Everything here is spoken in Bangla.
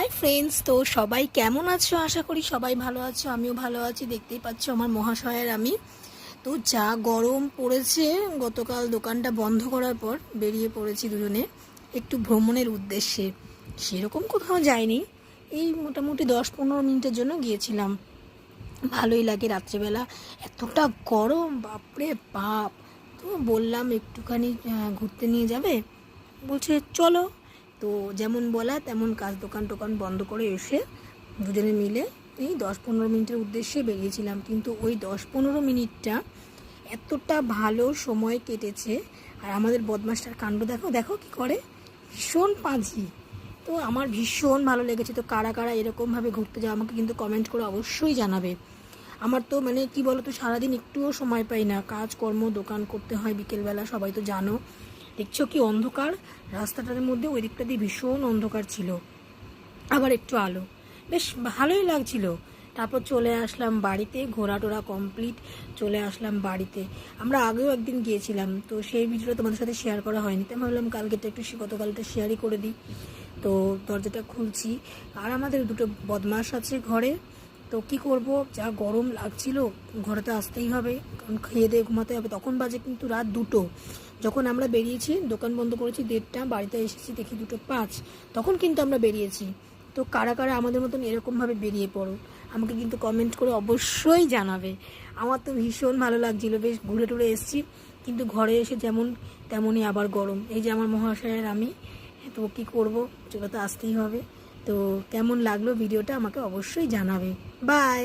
হাই ফ্রেন্ডস, তো সবাই কেমন আছো? আশা করি সবাই ভালো আছো, আমিও ভালো আছি। দেখতেই পাচ্ছ আমার মহাশয়ের আমি। তো যা গরম পড়েছে, গতকাল দোকানটা বন্ধ করার পর বেরিয়ে পড়েছি দুজনে একটু ভ্রমণের উদ্দেশ্যে। সেরকম কোথাও যাইনি, এই মোটামুটি 10-15 মিনিটের জন্য গিয়েছিলাম। ভালোই লাগে রাত্রেবেলা, এতটা গরম, বাপরে বাপ। তো বললাম একটুখানি ঘুরতে নিয়ে যাবে, বলছে চলো। তো যেমন বলা তেমন কাজ, দোকান টোকান বন্ধ করে এসে দুজনে মিলে এই 10-15 মিনিটের উদ্দেশ্যে বেরিয়েছিলাম। কিন্তু ওই 10-15 মিনিটটা এতটা ভালো সময় কেটেছে। আর আমাদের বদমাসটার কাণ্ড দেখো দেখো কি করে, ভীষণ পাঁজি। তো আমার ভীষণ ভালো লেগেছে। তো কারা কারা এরকমভাবে ঘুরতে যাও আমাকে কিন্তু কমেন্ট করে অবশ্যই জানাবে। আমার তো মানে কি বলো তো, সারাদিন একটুও সময় পাই না, কাজকর্ম দোকান করতে হয় বিকেলবেলা, সবাই তো জানো। দেখছো কি অন্ধকার রাস্তাটার মধ্যে, ওই দিকটা দিয়ে ভীষণ অন্ধকার ছিল, আবার একটু আলো, বেশ ভালোই লাগছিল। তারপর চলে আসলাম বাড়িতে, ঘোরা টোরা কমপ্লিট, চলে আসলাম বাড়িতে। আমরা আগেও একদিন গিয়েছিলাম, তো সেই ভিডিওটা তোমাদের সাথে শেয়ার করা হয়নি, তাই ভাবলাম কালকেটা একটু গতকালটা শেয়ারই করে দিই। তো দরজাটা খুলছি, আর আমাদের দুটো বদমাশ আছে ঘরে। তো কি করব, যা গরম লাগছিল, ঘরে তো আসতেই হবে, কারণ খেয়ে দিয়ে ঘুমাতে হবে। তখন বাজে কিন্তু রাত 2টো, যখন আমরা বেরিয়েছি। দোকান বন্ধ করেছি 1:30, বাড়িতে এসেছি দেখি 2:05, তখন কিন্তু আমরা বেরিয়েছি। তো কারা কারা আমাদের মতন এরকমভাবে বেরিয়ে পড়ো, আমাকে কিন্তু কমেন্ট করে অবশ্যই জানাবে। আমার তো ভীষণ ভালো লাগছিল, বেশ ঘুরে টুরে এসেছি। কিন্তু ঘরে এসে যেমন তেমনই আবার গরম। এই যে আমার মহাশয়ের আমি, তো কী করব, চলে তো আসতেই হবে। তো কেমন লাগলো ভিডিওটা আমাকে অবশ্যই জানাবে। বাই।